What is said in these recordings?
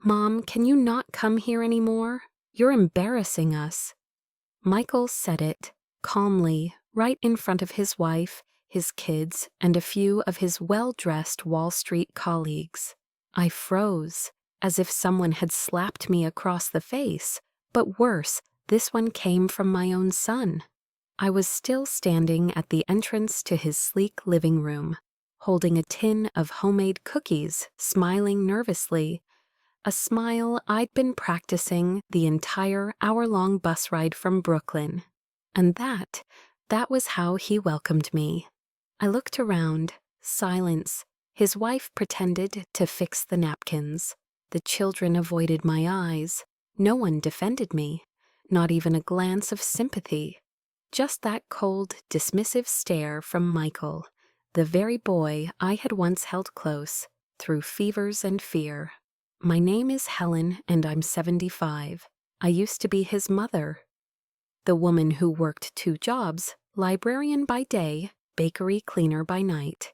"Mom, can you not come here anymore? You're embarrassing us." Michael said it, calmly, right in front of his wife, his kids, and a few of his well-dressed Wall Street colleagues. I froze, as if someone had slapped me across the face, but worse, this one came from my own son. I was still standing at the entrance to his sleek living room, holding a tin of homemade cookies, smiling nervously, a smile I'd been practicing the entire hour-long bus ride from Brooklyn. And that was how he welcomed me. I looked around, silence. His wife pretended to fix the napkins. The children avoided my eyes. No one defended me, not even a glance of sympathy. Just that cold, dismissive stare from Michael, the very boy I had once held close, through fevers and fear. "My name is Helen, and I'm 75. I used to be his mother." The woman who worked 2 jobs, librarian by day, bakery cleaner by night,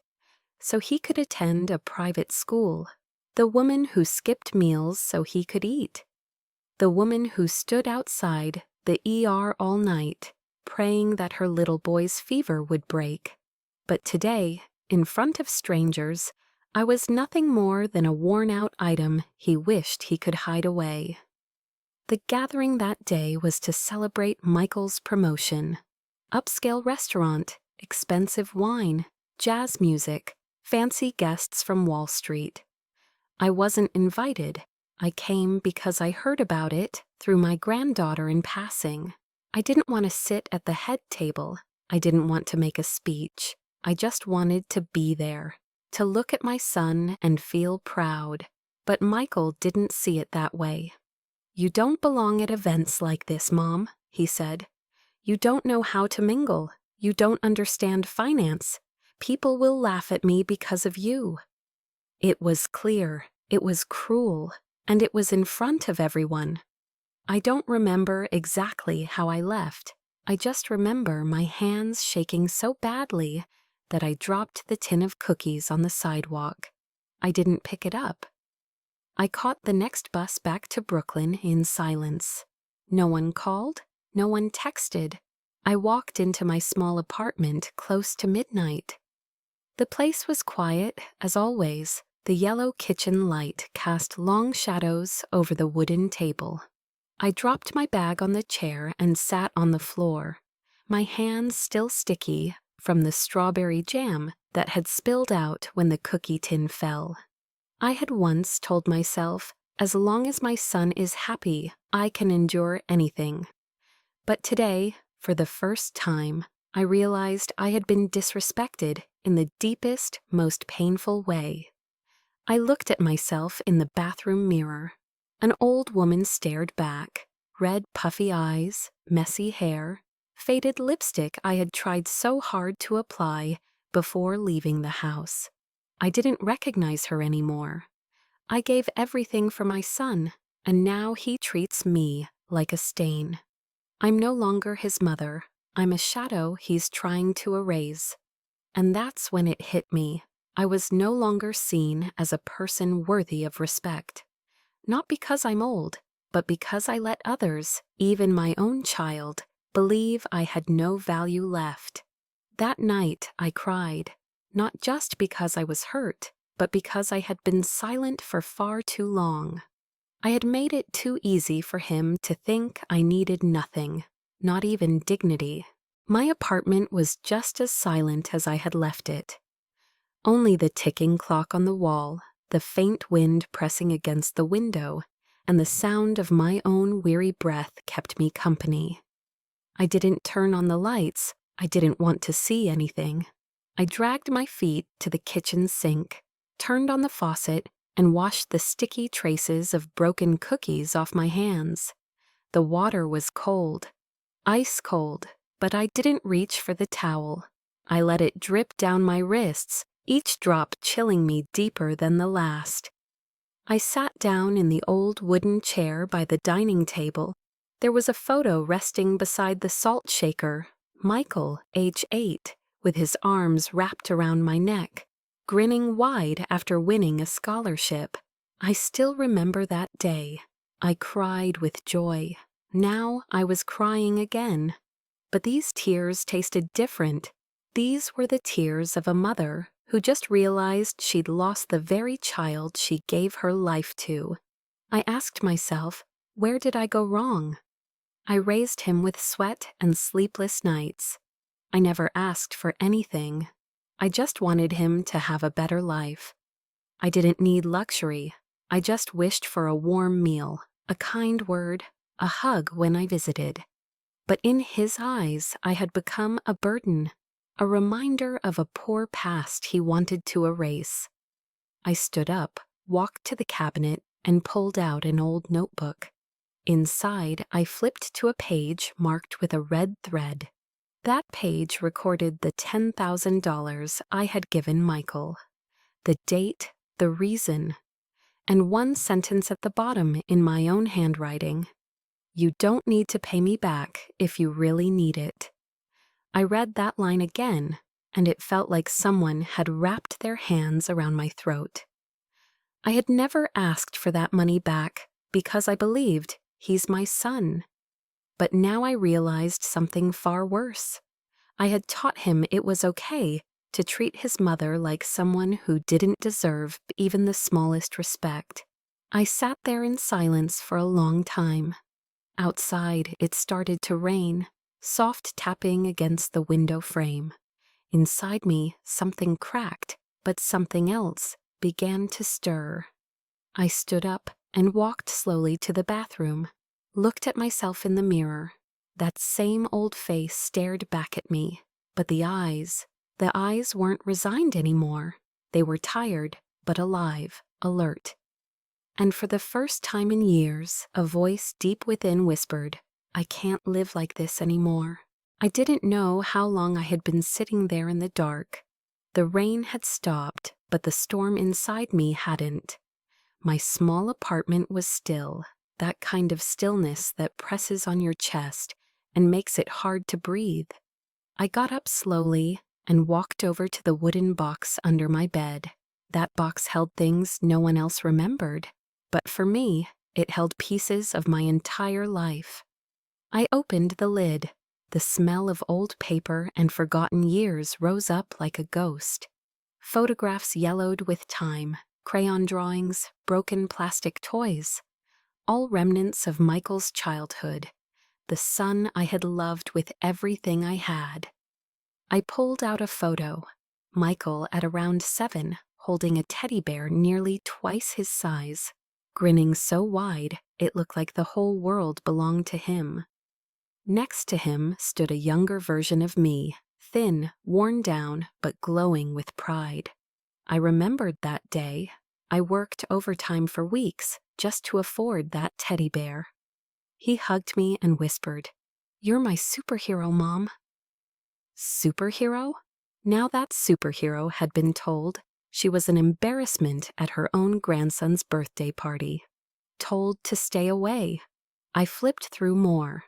so he could attend a private school. The woman who skipped meals so he could eat. The woman who stood outside the ER all night, praying that her little boy's fever would break. But today, in front of strangers, I was nothing more than a worn-out item he wished he could hide away. The gathering that day was to celebrate Michael's promotion. Upscale restaurant, expensive wine, jazz music, fancy guests from Wall Street. I wasn't invited. I came because I heard about it through my granddaughter in passing. I didn't want to sit at the head table. I didn't want to make a speech. I just wanted to be there, to look at my son and feel proud. But Michael didn't see it that way. "You don't belong at events like this, Mom," he said. "You don't know how to mingle. You don't understand finance. People will laugh at me because of you." It was clear, it was cruel, and it was in front of everyone. I don't remember exactly how I left. I just remember my hands shaking so badly that I dropped the tin of cookies on the sidewalk. I didn't pick it up. I caught the next bus back to Brooklyn in silence. No one called, no one texted. I walked into my small apartment close to midnight. The place was quiet, as always. The yellow kitchen light cast long shadows over the wooden table. I dropped my bag on the chair and sat on the floor, my hands still sticky from the strawberry jam that had spilled out when the cookie tin fell. I had once told myself, as long as my son is happy, I can endure anything. But today, for the first time, I realized I had been disrespected in the deepest, most painful way. I looked at myself in the bathroom mirror. An old woman stared back, red puffy eyes, messy hair, faded lipstick I had tried so hard to apply before leaving the house. I didn't recognize her anymore. I gave everything for my son, and now he treats me like a stain. I'm no longer his mother. I'm a shadow he's trying to erase. And that's when it hit me. I was no longer seen as a person worthy of respect. Not because I'm old, but because I let others, even my own child, believe I had no value left. That night I cried, not just because I was hurt, but because I had been silent for far too long. I had made it too easy for him to think I needed nothing, not even dignity. My apartment was just as silent as I had left it. Only the ticking clock on the wall, the faint wind pressing against the window, and the sound of my own weary breath kept me company. I didn't turn on the lights. I didn't want to see anything. I dragged my feet to the kitchen sink, turned on the faucet, and washed the sticky traces of broken cookies off my hands. The water was cold, ice cold, but I didn't reach for the towel. I let it drip down my wrists, each drop chilling me deeper than the last. I sat down in the old wooden chair by the dining table. There was a photo resting beside the salt shaker, Michael, age 8, with his arms wrapped around my neck, grinning wide after winning a scholarship. I still remember that day. I cried with joy. Now I was crying again. But these tears tasted different. These were the tears of a mother who just realized she'd lost the very child she gave her life to. I asked myself, where did I go wrong? I raised him with sweat and sleepless nights. I never asked for anything. I just wanted him to have a better life. I didn't need luxury. I just wished for a warm meal, a kind word, a hug when I visited. But in his eyes, I had become a burden, a reminder of a poor past he wanted to erase. I stood up, walked to the cabinet, and pulled out an old notebook. Inside, I flipped to a page marked with a red thread. That page recorded the $10,000 I had given Michael, the date, the reason, and one sentence at the bottom in my own handwriting. You don't need to pay me back if you really need it. I read that line again, and it felt like someone had wrapped their hands around my throat. I had never asked for that money back because I believed he's my son. But now I realized something far worse. I had taught him it was okay to treat his mother like someone who didn't deserve even the smallest respect. I sat there in silence for a long time. Outside, it started to rain, soft tapping against the window frame. Inside me, something cracked, but something else began to stir. I stood up and walked slowly to the bathroom, looked at myself in the mirror. That same old face stared back at me, but the eyes weren't resigned anymore. They were tired, but alive, alert. And for the first time in years, a voice deep within whispered, I can't live like this anymore. I didn't know how long I had been sitting there in the dark. The rain had stopped, but the storm inside me hadn't. My small apartment was still, that kind of stillness that presses on your chest and makes it hard to breathe. I got up slowly and walked over to the wooden box under my bed. That box held things no one else remembered, but for me, it held pieces of my entire life. I opened the lid. The smell of old paper and forgotten years rose up like a ghost. Photographs yellowed with time, crayon drawings, broken plastic toys, all remnants of Michael's childhood, the son I had loved with everything I had. I pulled out a photo, Michael at around 7, holding a teddy bear nearly twice his size, grinning so wide it looked like the whole world belonged to him. Next to him stood a younger version of me, thin, worn down, but glowing with pride. I remembered that day. I worked overtime for weeks just to afford that teddy bear. He hugged me and whispered, You're my superhero, Mom. Superhero? Now that superhero had been told she was an embarrassment at her own grandson's birthday party. Told to stay away. I flipped through more.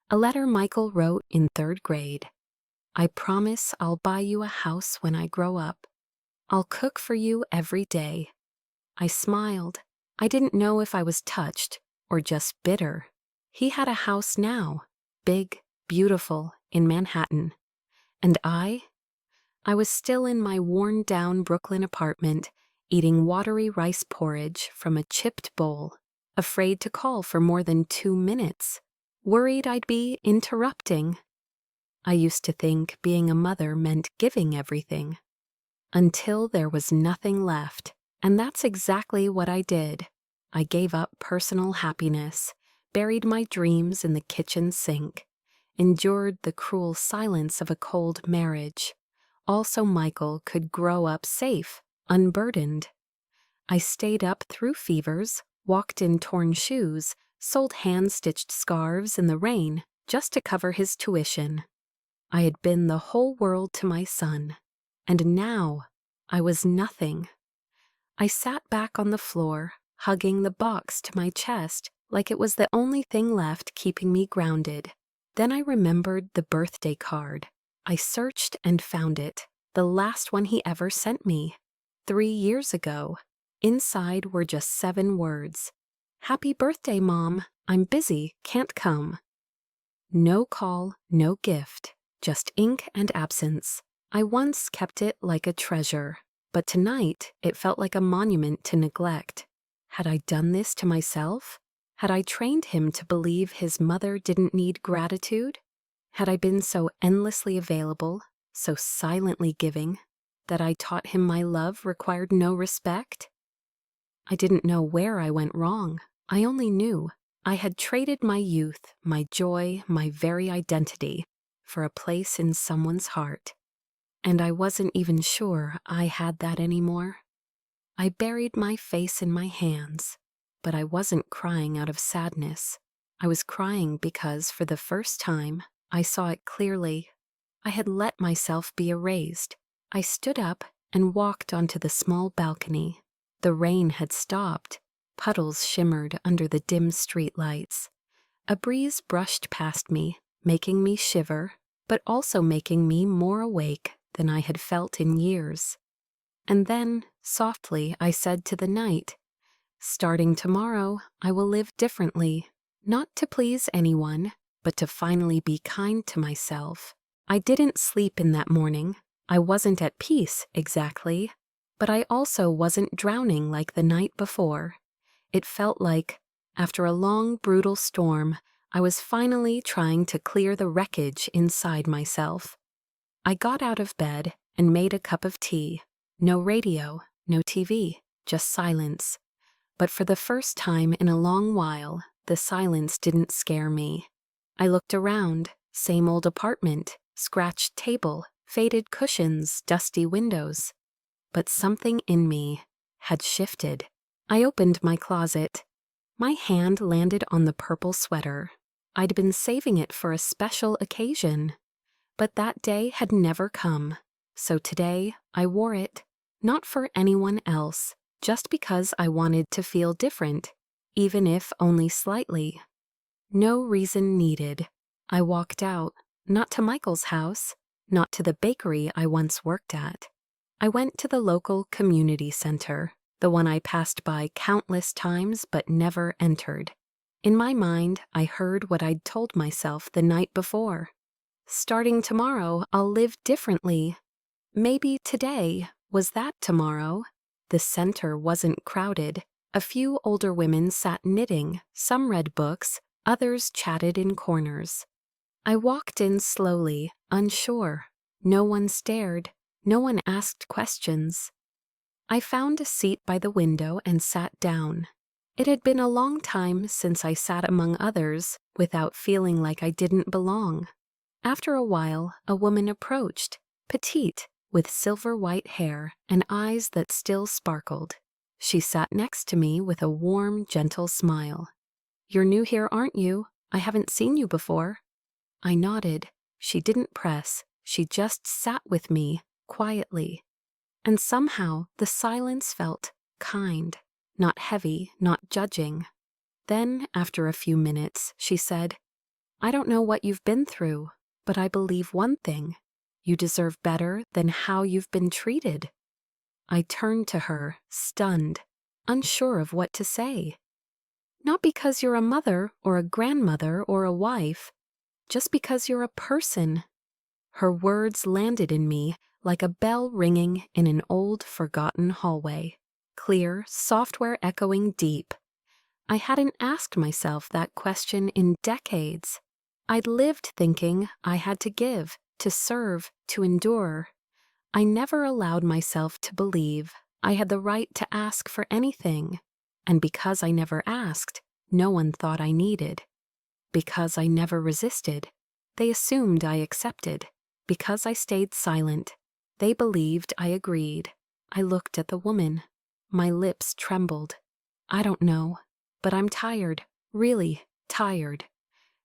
A letter Michael wrote in 3rd grade. I promise I'll buy you a house when I grow up. I'll cook for you every day. I smiled. I didn't know if I was touched or just bitter. He had a house now, big, beautiful, in Manhattan. And I was still in my worn-down Brooklyn apartment, eating watery rice porridge from a chipped bowl, afraid to call for more than 2 minutes, worried I'd be interrupting. I used to think being a mother meant giving everything, until there was nothing left, and that's exactly what I did. I gave up personal happiness, buried my dreams in the kitchen sink, endured the cruel silence of a cold marriage, all so Michael could grow up safe, unburdened. I stayed up through fevers, walked in torn shoes, sold hand-stitched scarves in the rain just to cover his tuition. I had been the whole world to my son, and now I was nothing. I sat back on the floor, hugging the box to my chest like it was the only thing left keeping me grounded. Then I remembered the birthday card. I searched and found it, the last one he ever sent me, 3 years ago. Inside were just 7 words. "Happy birthday, Mom. I'm busy, can't come." No call, no gift, just ink and absence. I once kept it like a treasure, but tonight it felt like a monument to neglect. Had I done this to myself? Had I trained him to believe his mother didn't need gratitude? Had I been so endlessly available, so silently giving, that I taught him my love required no respect? I didn't know where I went wrong. I only knew I had traded my youth, my joy, my very identity for a place in someone's heart. And I wasn't even sure I had that anymore. I buried my face in my hands, but I wasn't crying out of sadness. I was crying because, for the first time, I saw it clearly. I had let myself be erased. I stood up and walked onto the small balcony. The rain had stopped. Puddles shimmered under the dim street lights. A breeze brushed past me, making me shiver, but also making me more awake than I had felt in years. And then, softly, I said to the night, "Starting tomorrow, I will live differently, not to please anyone, but to finally be kind to myself." I didn't sleep in that morning. I wasn't at peace, exactly, but I also wasn't drowning like the night before. It felt like, after a long, brutal storm, I was finally trying to clear the wreckage inside myself. I got out of bed and made a cup of tea. No radio, no TV, just silence. But for the first time in a long while, the silence didn't scare me. I looked around, same old apartment, scratched table, faded cushions, dusty windows. But something in me had shifted. I opened my closet. My hand landed on the purple sweater. I'd been saving it for a special occasion. But that day had never come. So today I wore it, not for anyone else, just because I wanted to feel different, even if only slightly. No reason needed. I walked out, not to Michael's house, not to the bakery I once worked at. I went to the local community center, the one I passed by countless times but never entered. In my mind, I heard what I'd told myself the night before. Starting tomorrow, I'll live differently. Maybe today was that tomorrow. The center wasn't crowded. A few older women sat knitting, some read books, others chatted in corners. I walked in slowly, unsure. No one stared. No one asked questions. I found a seat by the window and sat down. It had been a long time since I sat among others without feeling like I didn't belong. After a while, a woman approached, petite, with silver white hair and eyes that still sparkled. She sat next to me with a warm, gentle smile. "You're new here, aren't you? I haven't seen you before." I nodded. She didn't press. She just sat with me, quietly. And somehow the silence felt kind, not heavy, not judging. Then, after a few minutes, she said, "I don't know what you've been through, but I believe one thing. You deserve better than how you've been treated." I turned to her, stunned, unsure of what to say. "Not because you're a mother or a grandmother or a wife, just because you're a person." Her words landed in me like a bell ringing in an old, forgotten hallway. Clear, software echoing deep. I hadn't asked myself that question in decades. I'd lived thinking I had to give, to serve, to endure. I never allowed myself to believe I had the right to ask for anything. And because I never asked, no one thought I needed. Because I never resisted, they assumed I accepted. Because I stayed silent, they believed I agreed. I looked at the woman. My lips trembled. "I don't know, but I'm tired, really tired."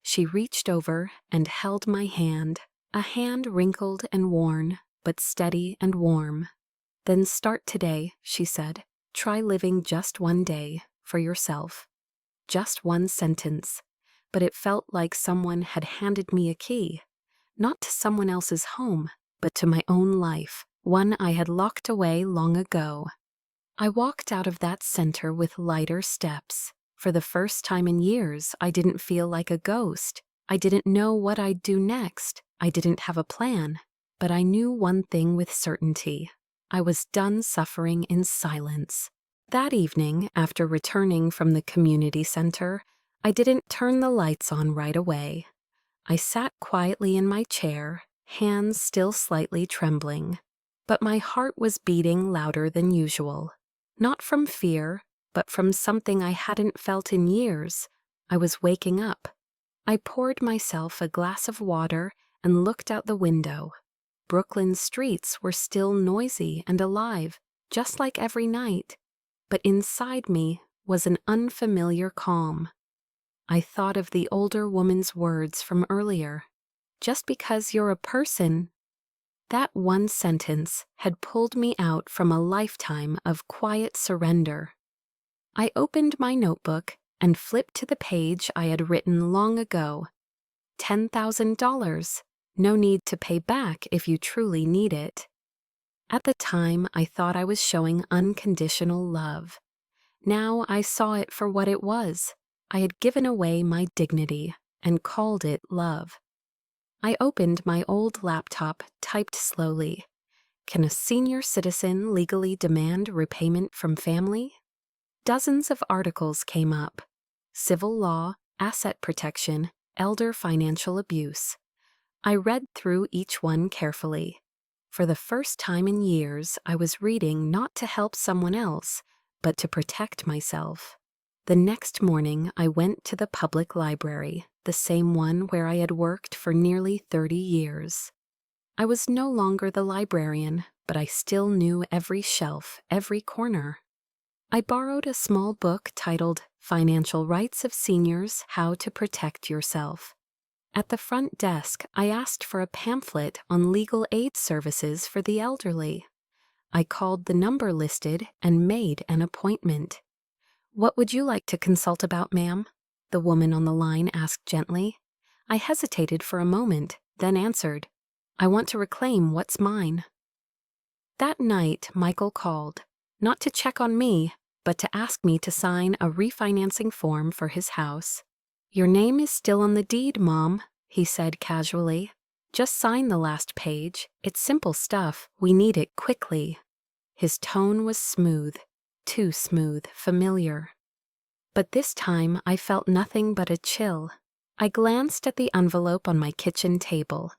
She reached over and held my hand, a hand wrinkled and worn, but steady and warm. "Then start today," she said. "Try living just one day for yourself." Just one sentence, but it felt like someone had handed me a key. Not to someone else's home, but to my own life, one I had locked away long ago. I walked out of that center with lighter steps. For the first time in years, I didn't feel like a ghost. I didn't know what I'd do next. I didn't have a plan. But I knew one thing with certainty. I was done suffering in silence. That evening, after returning from the community center, I didn't turn the lights on right away. I sat quietly in my chair, hands still slightly trembling. But my heart was beating louder than usual. Not from fear, but from something I hadn't felt in years. I was waking up. I poured myself a glass of water and looked out the window. Brooklyn's streets were still noisy and alive, just like every night. But inside me was an unfamiliar calm. I thought of the older woman's words from earlier. Just because you're a person. That one sentence had pulled me out from a lifetime of quiet surrender. I opened my notebook and flipped to the page I had written long ago. $10,000. No need to pay back if you truly need it. At the time, I thought I was showing unconditional love. Now I saw it for what it was. I had given away my dignity and called it love. I opened my old laptop, typed slowly. Can a senior citizen legally demand repayment from family? Dozens of articles came up. Civil law, asset protection, elder financial abuse. I read through each one carefully. For the first time in years, I was reading not to help someone else, but to protect myself. The next morning, I went to the public library, the same one where I had worked for nearly 30 years. I was no longer the librarian, but I still knew every shelf, every corner. I borrowed a small book titled Financial Rights of Seniors: How to Protect Yourself. At the front desk, I asked for a pamphlet on legal aid services for the elderly. I called the number listed and made an appointment. "What would you like to consult about, ma'am?" the woman on the line asked gently. I hesitated for a moment, then answered, "I want to reclaim what's mine." That night, Michael called, not to check on me, but to ask me to sign a refinancing form for his house. "Your name is still on the deed, Mom," he said casually. "Just sign the last page. It's simple stuff. We need it quickly." His tone was smooth, too smooth, familiar. But this time I felt nothing but a chill. I glanced at the envelope on my kitchen table.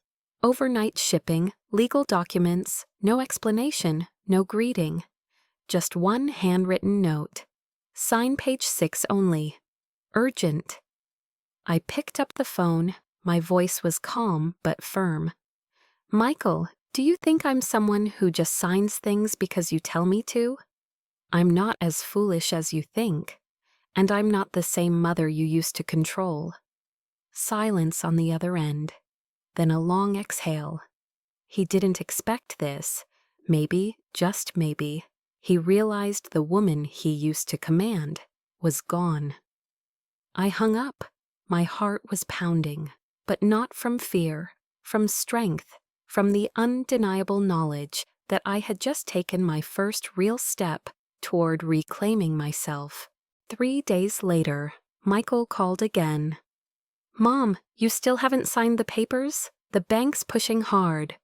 Overnight shipping, legal documents, no explanation, no greeting. Just one handwritten note. Sign page 6 only. Urgent. I picked up the phone. My voice was calm but firm. "Michael, do you think I'm someone who just signs things because you tell me to? I'm not as foolish as you think, and I'm not the same mother you used to control." Silence on the other end, then a long exhale. He didn't expect this. Maybe, just maybe, he realized the woman he used to command was gone. I hung up. My heart was pounding, but not from fear, from strength, from the undeniable knowledge that I had just taken my first real step toward reclaiming myself. 3 days later, Michael called again. "Mom, you still haven't signed the papers? The bank's pushing hard."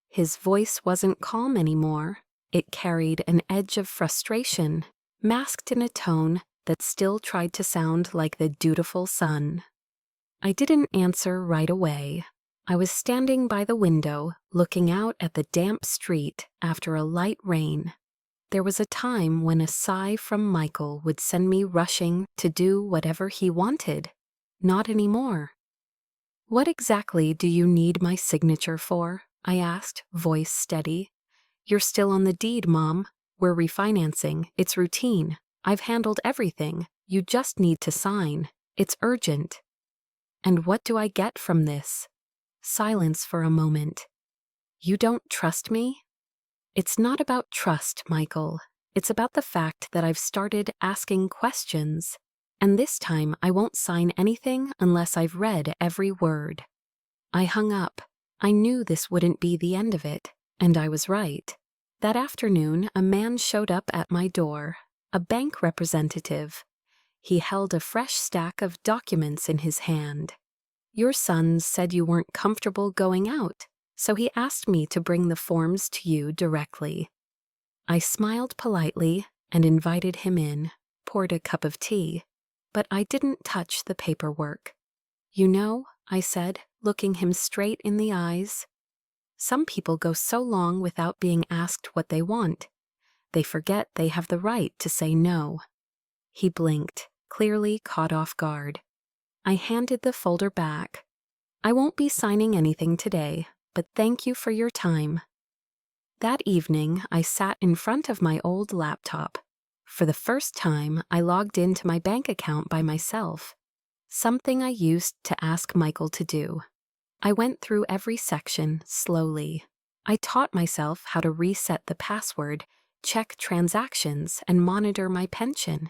His voice wasn't calm anymore. It carried an edge of frustration, masked in a tone that still tried to sound like the dutiful son. I didn't answer right away. I was standing by the window, looking out at the damp street after a light rain. There was a time when a sigh from Michael would send me rushing to do whatever he wanted. Not anymore. "What exactly do you need my signature for?" I asked, voice steady. "You're still on the deed, Mom. We're refinancing. It's routine. I've handled everything. You just need to sign. It's urgent." "And what do I get from this?" Silence for a moment. "You don't trust me?" "It's not about trust, Michael. It's about the fact that I've started asking questions. And this time I won't sign anything unless I've read every word." I hung up. I knew this wouldn't be the end of it, and I was right. That afternoon, a man showed up at my door, a bank representative. He held a fresh stack of documents in his hand. "Your sons said you weren't comfortable going out, so he asked me to bring the forms to you directly." I smiled politely and invited him in, poured a cup of tea, but I didn't touch the paperwork. "You know," I said, looking him straight in the eyes, "some people go so long without being asked what they want. They forget they have the right to say no." He blinked, clearly caught off guard. I handed the folder back. "I won't be signing anything today, but thank you for your time." That evening, I sat in front of my old laptop. For the first time, I logged into my bank account by myself, something I used to ask Michael to do. I went through every section slowly. I taught myself how to reset the password, check transactions, and monitor my pension.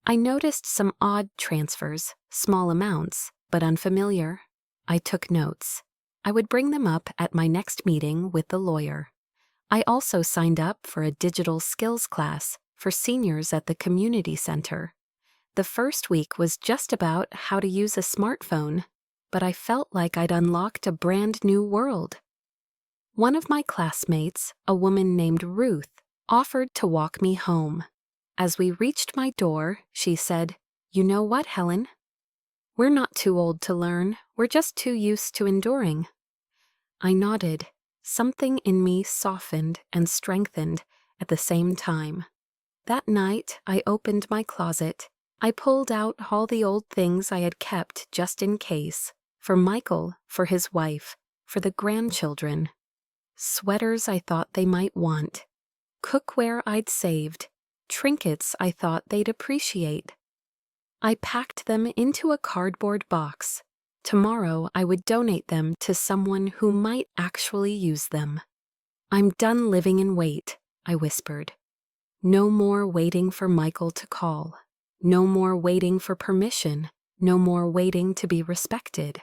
I noticed some odd transfers, small amounts, but unfamiliar. I took notes. I would bring them up at my next meeting with the lawyer. I also signed up for a digital skills class for seniors at the community center. The first week was just about how to use a smartphone, but I felt like I'd unlocked a brand new world. One of my classmates, a woman named Ruth, offered to walk me home. As we reached my door, she said, "You know what, Helen? We're not too old to learn. We're just too used to enduring." I nodded. Something in me softened and strengthened at the same time. That night, I opened my closet. I pulled out all the old things I had kept just in case, for Michael, for his wife, for the grandchildren. Sweaters I thought they might want, cookware I'd saved, trinkets I thought they'd appreciate. I packed them into a cardboard box. Tomorrow I would donate them to someone who might actually use them. "I'm done living in wait," I whispered. No more waiting for Michael to call. No more waiting for permission. No more waiting to be respected.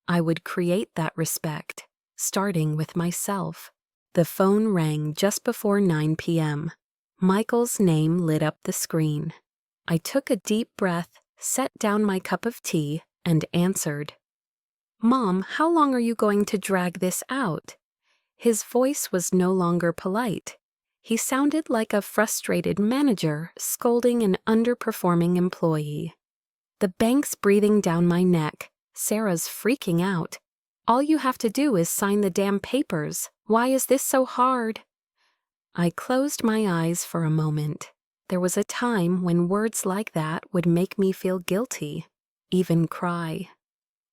I would create that respect, starting with myself. The phone rang just before 9 p.m. Michael's name lit up the screen. I took a deep breath, set down my cup of tea, and answered. "Mom, how long are you going to drag this out?" His voice was no longer polite. He sounded like a frustrated manager scolding an underperforming employee. "The bank's breathing down my neck. Sarah's freaking out. All you have to do is sign the damn papers. Why is this so hard?" I closed my eyes for a moment. There was a time when words like that would make me feel guilty, even cry.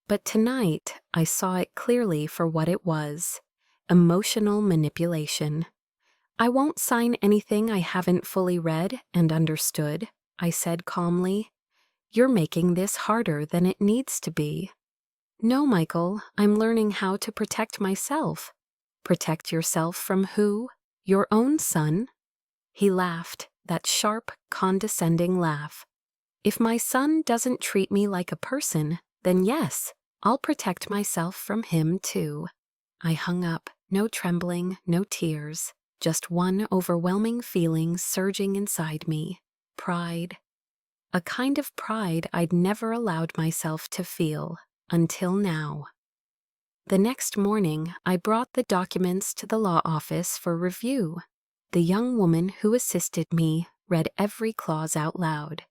But tonight, I saw it clearly for what it was: emotional manipulation. "I won't sign anything I haven't fully read and understood," I said calmly. "You're making this harder than it needs to be." "No, Michael, I'm learning how to protect myself." "Protect yourself from who? Your own son?" He laughed, that sharp, condescending laugh. "If my son doesn't treat me like a person, then yes, I'll protect myself from him too." I hung up, no trembling, no tears, just one overwhelming feeling surging inside me: pride. A kind of pride I'd never allowed myself to feel, until now. The next morning, I brought the documents to the law office for review. The young woman who assisted me read every clause out loud.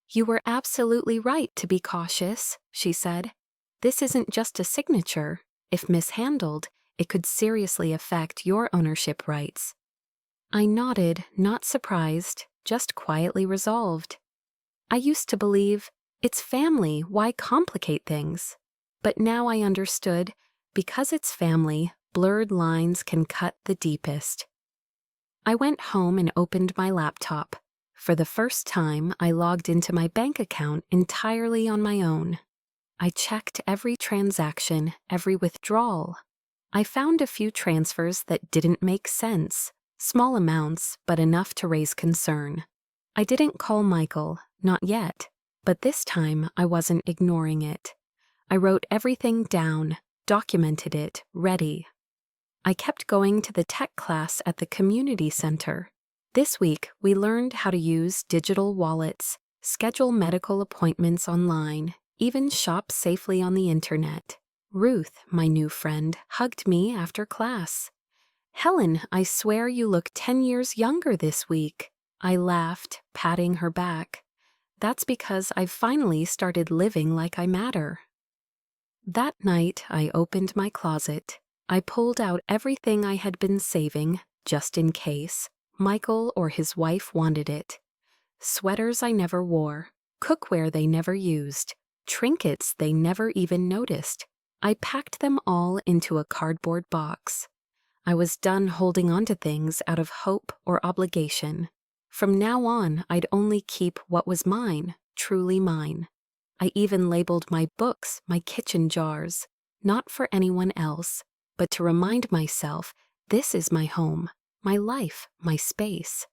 "You were absolutely right to be cautious," she said. "This isn't just a signature. If mishandled, it could seriously affect your ownership rights." I nodded, not surprised, just quietly resolved. I used to believe, it's family, why complicate things? But now I understood, because it's family, blurred lines can cut the deepest. I went home and opened my laptop. For the first time, I logged into my bank account entirely on my own. I checked every transaction, every withdrawal. I found a few transfers that didn't make sense, small amounts, but enough to raise concern. I didn't call Michael, not yet, but this time I wasn't ignoring it. I wrote everything down, documented it, ready. I kept going to the tech class at the community center. This week, we learned how to use digital wallets, schedule medical appointments online, even shop safely on the internet. Ruth, my new friend, hugged me after class. "Helen, I swear you look 10 years younger this week." I laughed, patting her back. "That's because I've finally started living like I matter." That night, I opened my closet. I pulled out everything I had been saving, just in case Michael or his wife wanted it. Sweaters I never wore, cookware they never used, trinkets they never even noticed. I packed them all into a cardboard box. I was done holding on to things out of hope or obligation. From now on, I'd only keep what was mine, truly mine. I even labeled my books my kitchen jars, not for anyone else, but to remind myself this is my home, my life, my space.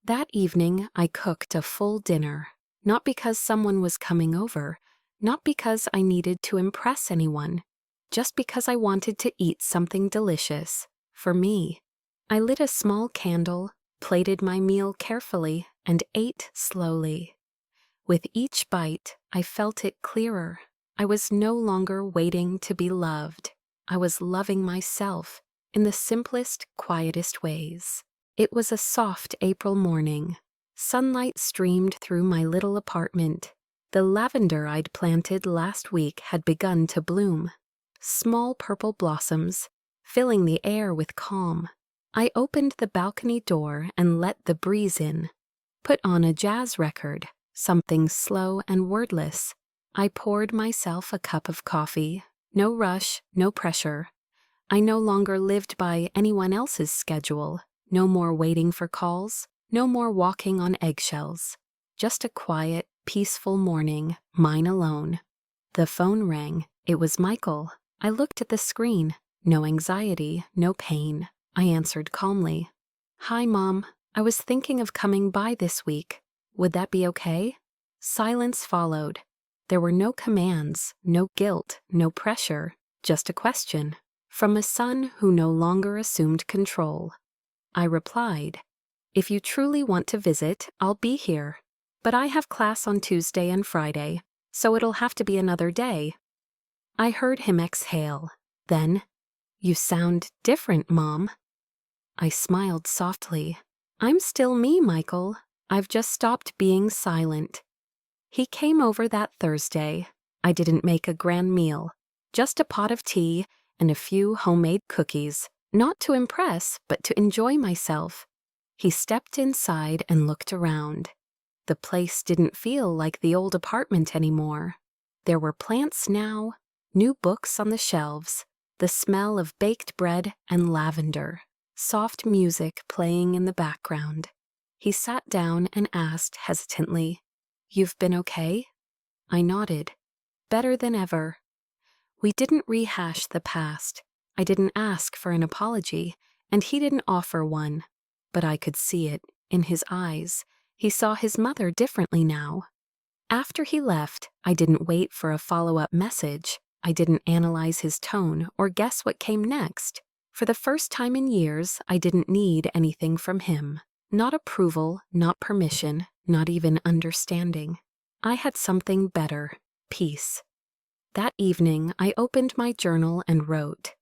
That evening, I cooked a full dinner, not because someone was coming over, not because I needed to impress anyone, just because I wanted to eat something delicious, for me. I lit a small candle, plated my meal carefully, and ate slowly. With each bite, I felt it clearer. I was no longer waiting to be loved. I was loving myself in the simplest, quietest ways. It was a soft April morning. Sunlight streamed through my little apartment. The lavender I'd planted last week had begun to bloom. Small purple blossoms, filling the air with calm. I opened the balcony door and let the breeze in. Put on a jazz record, something slow and wordless. I poured myself a cup of coffee. No rush, no pressure. I no longer lived by anyone else's schedule. No more waiting for calls. No more walking on eggshells. Just a quiet, peaceful morning, mine alone. The phone rang. It was Michael. I looked at the screen. No anxiety, no pain. I answered calmly. "Hi, Mom. I was thinking of coming by this week. Would that be okay?" Silence followed. There were no commands, no guilt, no pressure, just a question. From a son who no longer assumed control. I replied, "If you truly want to visit, I'll be here. But I have class on Tuesday and Friday, so it'll have to be another day." I heard him exhale. Then, "You sound different, Mom." I smiled softly. "I'm still me, Michael. I've just stopped being silent." He came over that Thursday. I didn't make a grand meal, just a pot of tea and a few homemade cookies, not to impress, but to enjoy myself. He stepped inside and looked around. The place didn't feel like the old apartment anymore. There were plants now, new books on the shelves, the smell of baked bread and lavender, soft music playing in the background. He sat down and asked hesitantly, "You've been okay?" I nodded. Better than ever. We didn't rehash the past. I didn't ask for an apology, and he didn't offer one. But I could see it in his eyes. He saw his mother differently now. After he left, I didn't wait for a follow-up message. I didn't analyze his tone or guess what came next. For the first time in years, I didn't need anything from him. Not approval, not permission, not even understanding. I had something better, peace. That evening, I opened my journal and wrote.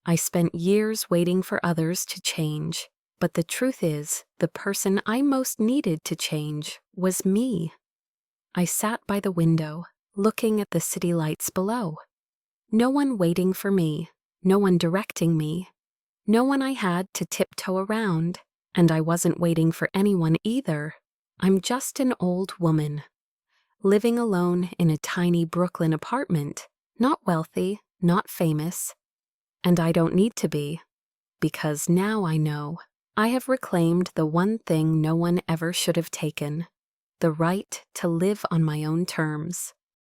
I spent years waiting for others to change, but the truth is, the person I most needed to change was me. I sat by the window, looking at the city lights below. No one waiting for me, no one directing me, no one I had to tiptoe around, and I wasn't waiting for anyone either. I'm just an old woman, living alone in a tiny Brooklyn apartment, not wealthy, not famous. And I don't need to be, because now I know I have reclaimed the one thing no one ever should have taken, the right to live on my own terms.